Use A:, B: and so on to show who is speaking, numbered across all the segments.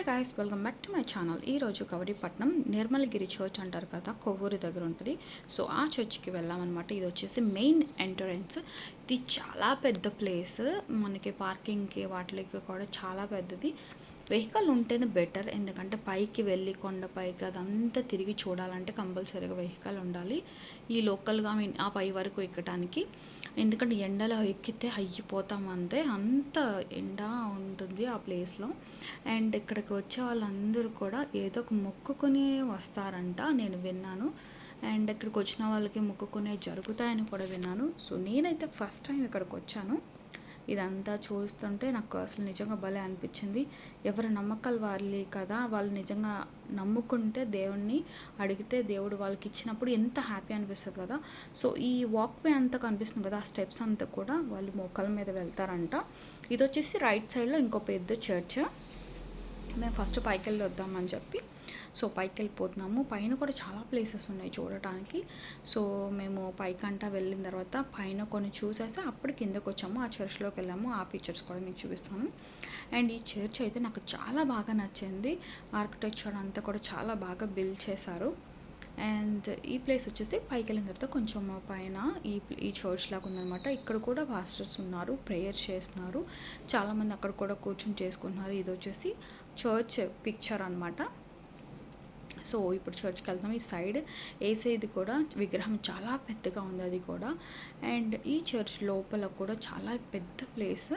A: Hi guys, welcome back to my channel. ఈరోజు Gowripatnam Nirmalagiri church అంటారు కదా, కొవ్వూరు దగ్గర ఉంటుంది. సో ఆ చర్చ్కి వెళ్ళామన్నమాట. ఇది వచ్చేసి మెయిన్ ఎంట్రన్స్. ఇది చాలా పెద్ద ప్లేస్, మనకి పార్కింగ్కి వాటికి కూడా చాలా పెద్దది. వెహికల్ ఉంటేనే బెటర్, ఎందుకంటే పైకి వెళ్ళి కొండపైకి అదంతా తిరిగి చూడాలంటే కంపల్సరీగా వెహికల్ ఉండాలి. ఈ లోకల్గా ఆ పై వరకు ఎక్కడానికి, ఎందుకంటే ఎండలో ఎక్కితే అయిపోతాం, అంతే అంత ఎండ ఉంటుంది ఆ ప్లేస్లో. అండ్ ఇక్కడికి వచ్చే వాళ్ళందరూ కూడా ఏదో ఒక మొక్కుకుని వస్తారంట, నేను విన్నాను. అండ్ ఇక్కడికి వచ్చిన వాళ్ళకి మొక్కుకునే జరుగుతాయని కూడా విన్నాను. సో నేనైతే ఫస్ట్ టైం ఇక్కడికి వచ్చాను. ఇదంతా చూస్తుంటే నాకు అసలు నిజంగా భలే అనిపించింది. ఎవరి నమ్మకాలు వాళ్ళే కదా, వాళ్ళు నిజంగా నమ్ముకుంటే దేవుణ్ణి అడిగితే దేవుడు వాళ్ళకి ఇచ్చినప్పుడు ఎంత హ్యాపీ అనిపిస్తుంది కదా. సో ఈ వాక్వే అంతా కనిపిస్తుంది కదా, ఆ స్టెప్స్ అంతా కూడా వాళ్ళు మోకాల మీద వెళ్తారంట. ఇది వచ్చేసి రైట్ సైడ్లో ఇంకో పెద్ద చర్చ్. మేము ఫస్ట్ పైకి వెళ్ళి వద్దామని చెప్పి సో పైకి వెళ్ళిపోతున్నాము. పైన కూడా చాలా ప్లేసెస్ ఉన్నాయి చూడటానికి. సో మేము పైకంటా వెళ్ళిన తర్వాత పైన కొన్ని చూసేసి అప్పుడు కిందకు వచ్చాము. ఆ చర్చ్లోకి వెళ్ళాము. ఆ పిక్చర్స్ కూడా మీకు చూపిస్తాను. అండ్ ఈ చర్చ్ అయితే నాకు చాలా బాగా నచ్చింది. ఆర్కిటెక్చర్ అంతా కూడా చాలా బాగా బిల్డ్ చేశారు. అండ్ ఈ ప్లేస్ వచ్చేసి పైకి వెళ్ళిన తర్వాత కొంచెం పైన ఈ చర్చ్ లాగా ఉందన్నమాట. ఇక్కడ కూడా పాస్టర్స్ ఉన్నారు, ప్రేయర్ చేస్తున్నారు. చాలామంది అక్కడ కూడా కూర్చొని చేసుకుంటున్నారు. ఇది వచ్చేసి చర్చ్ పిక్చర్ అనమాట. సో ఇప్పుడు చర్చ్కి వెళ్తాం. ఈ సైడ్ ఏసేది కూడా విగ్రహం చాలా పెద్దగా ఉంది అది కూడా. అండ్ ఈ చర్చ్ లోపల కూడా చాలా పెద్ద ప్లేస్.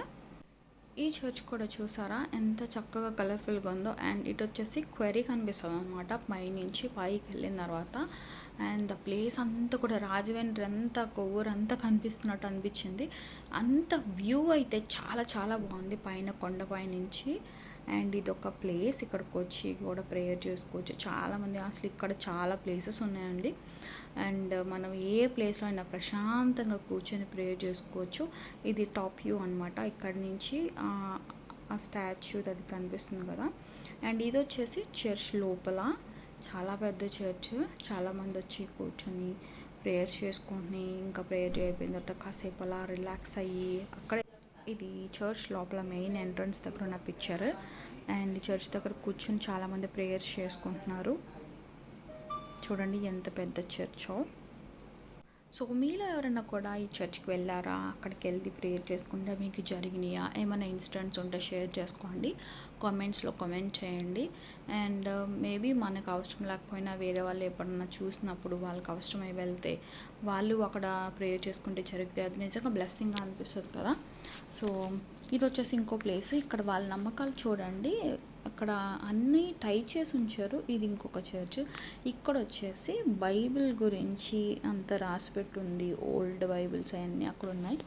A: ఈ చర్చ్ కూడా చూసారా ఎంత చక్కగా కలర్ఫుల్గా ఉందో. అండ్ ఇటు వచ్చేసి క్వెరీ కనిపిస్తుంది అనమాట పైనుంచి పైకి వెళ్ళిన తర్వాత. అండ్ ద ప్లేస్ అంతా కూడా రాజమండ్రి అంతా కొవ్వూరు అంతా కనిపిస్తున్నట్టు అనిపించింది. అంత వ్యూ అయితే చాలా చాలా బాగుంది పైన కొండపై నుంచి. అండ్ ఇది ఒక ప్లేస్, ఇక్కడికి వచ్చి కూడా ప్రేయర్ చేసుకోవచ్చు చాలామంది. అసలు ఇక్కడ చాలా ప్లేసెస్ ఉన్నాయండి. అండ్ మనం ఏ ప్లేస్లో అయినా ప్రశాంతంగా కూర్చొని ప్రేయర్ చేసుకోవచ్చు. ఇది టాప్ వ్యూ అనమాట. ఇక్కడ నుంచి ఆ స్టాచ్యూ అది కనిపిస్తుంది కదా. అండ్ ఇది వచ్చేసి చర్చ్ లోపల చాలా పెద్ద చర్చ్. చాలామంది వచ్చి కూర్చొని ప్రేయర్ చేసుకొని ఇంకా ప్రేయర్ అయిపోయిన తర్వాత కాసేపు అలా రిలాక్స్ అయ్యి అక్కడే. ఇది చర్చ్ లోపల మెయిన్ ఎంట్రన్స్ దగ్గర ఉన్న పిక్చర్. అండ్ చర్చ్ దగ్గర కూర్చొని చాలామంది ప్రేయర్స్ చేసుకుంటున్నారు. చూడండి ఎంత పెద్ద చర్చో. సో మీలో ఎవరైనా కూడా ఈ చర్చ్కి వెళ్ళారా, అక్కడికి వెళ్ళి ప్రేయర్ చేసుకుంటే మీకు జరిగినాయా, ఏమైనా ఇన్సిడెంట్స్ ఉంటే షేర్ చేసుకోండి, కామెంట్స్లో కామెంట్ చేయండి. అండ్ మేబీ మనకు అవసరం లేకపోయినా వేరే వాళ్ళు ఎప్పుడన్నా చూసినప్పుడు వాళ్ళకి అవసరమై వెళ్తే వాళ్ళు అక్కడ ప్రేయర్ చేసుకుంటే జరిగితే అది నిజంగా బ్లెస్సింగ్గా అనిపిస్తుంది కదా. సో ఇది వచ్చేసి ఇంకో ప్లేస్. ఇక్కడ వాళ్ళ నమ్మకాలు చూడండి, అక్కడ అన్నీ టై చేసి ఉంచారు. ఇది ఇంకొక చర్చ్. ఇక్కడ వచ్చేసి బైబిల్ గురించి అంత రాసిపెట్టి ఉంది, ఓల్డ్ బైబిల్స్ అవన్నీ అక్కడ ఉన్నాయి.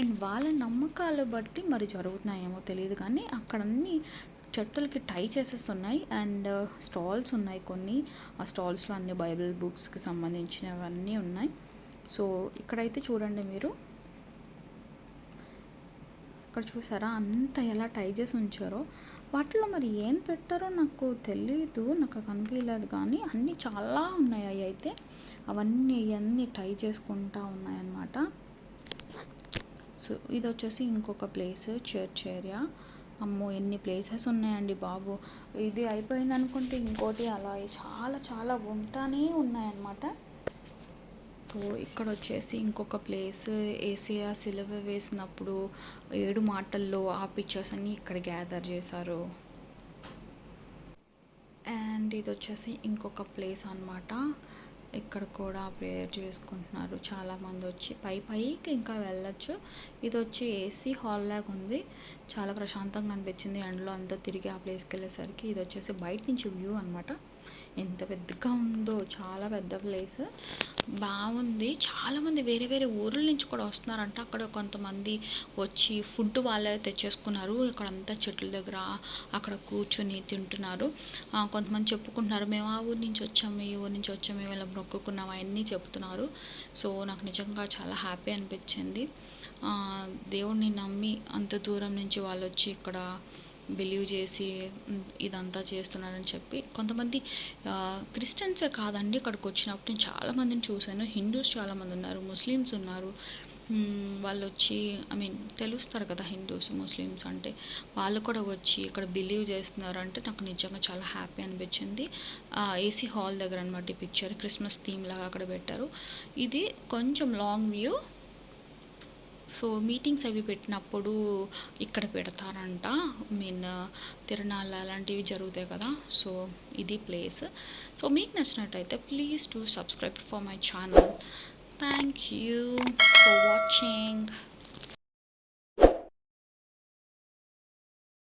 A: అండ్ వాళ్ళ నమ్మకాలు బట్టి మరి జరుగుతున్నాయేమో తెలియదు, కానీ అక్కడ అన్నీ చెట్టులకి టై చేసేస్తున్నాయి. అండ్ స్టాల్స్ ఉన్నాయి కొన్ని, ఆ స్టాల్స్లో అన్ని బైబిల్ బుక్స్కి సంబంధించినవన్నీ ఉన్నాయి. సో ఇక్కడైతే చూడండి మీరు, ఇక్కడ చూసారా అంత ఎలా టై చేసి ఉంచారో. వాటిలో మరి ఏం పెట్టారో నాకు తెలీదు, నాకు కనిపించలేదు, కానీ అన్నీ చాలా ఉన్నాయి. అవి అయితే అవన్నీ టై చేసుకుంటూ ఉన్నాయన్నమాట. సో ఇది వచ్చేసి ఇంకొక ప్లేస్, చర్చ్ ఏరియా. అమ్మో ఎన్ని ప్లేసెస్ ఉన్నాయండి బాబు. ఇది అయిపోయింది అనుకుంటే ఇంకోటి అలా చాలా చాలా ఉంటానే ఉన్నాయన్నమాట. సో ఇక్కడ వచ్చేసి ఇంకొక ప్లేస్, ఏసియా సిలువ వేసినప్పుడు 7 మాటల్లో ఆ పిక్చర్స్ అన్నీ ఇక్కడ గ్యాదర్ చేశారు. అండ్ ఇది వచ్చేసి ఇంకొక ప్లేస్ అనమాట. ఇక్కడ కూడా ప్రేయర్ చేసుకుంటున్నారు చాలామంది వచ్చి. పైకి ఇంకా వెళ్ళొచ్చు. ఇది వచ్చి ఏసీ హాల్ లాగా ఉంది, చాలా ప్రశాంతంగా అనిపించింది ఎండలో అంతా తిరిగి ఆ ప్లేస్కి వెళ్ళేసరికి. ఇది వచ్చేసి బయట నుంచి వ్యూ అనమాట. ఎంత పెద్దగా ఉందో, చాలా పెద్ద ప్లేస్, బాగుంది. చాలామంది వేరే వేరే ఊర్ల నుంచి కూడా వస్తున్నారంట. అక్కడ కొంతమంది వచ్చి ఫుడ్ వాళ్ళే తెచ్చేసుకున్నారు. అక్కడంతా చెట్ల దగ్గర అక్కడ కూర్చొని తింటున్నారు. కొంతమంది చెప్పుకుంటున్నారు, మేము ఆ ఊరి నుంచి వచ్చాము, ఈ ఊరి నుంచి వచ్చాము, మేము ఇలా మొక్కుకున్నాము, అవన్నీ చెప్తున్నారు. సో నాకు నిజంగా చాలా హ్యాపీ అనిపించింది. దేవుణ్ణి నమ్మి అంత దూరం నుంచి వాళ్ళు వచ్చి ఇక్కడ బిలీవ్ చేసి ఇదంతా చేస్తున్నారని చెప్పి. కొంతమంది క్రిస్టియన్సే కాదండి, ఇక్కడికి వచ్చినప్పుడు నేను చాలామందిని చూశాను. హిందూస్ చాలామంది ఉన్నారు, ముస్లిమ్స్ ఉన్నారు, వాళ్ళొచ్చి ఐ మీన్ తెలుస్తారు కదా హిందూస్, ముస్లిమ్స్ అంటే వాళ్ళు కూడా వచ్చి ఇక్కడ బిలీవ్ చేస్తున్నారు అంటే నాకు నిజంగా చాలా హ్యాపీ అనిపించింది. ఏసీ హాల్ దగ్గర అనమాట ఈ పిక్చర్ క్రిస్మస్ థీమ్ లాగా అక్కడ పెట్టారు. ఇది కొంచెం లాంగ్ వ్యూ. సో మీటింగ్స్ అవి పెట్టినప్పుడు ఇక్కడ పెడతారంట. మీన్ తిరణాలు అలాంటివి జరుగుతాయి కదా. సో ఇది ప్లేస్. సో మీకు నచ్చినట్టయితే please to subscribe for my channel. Thank you for watching.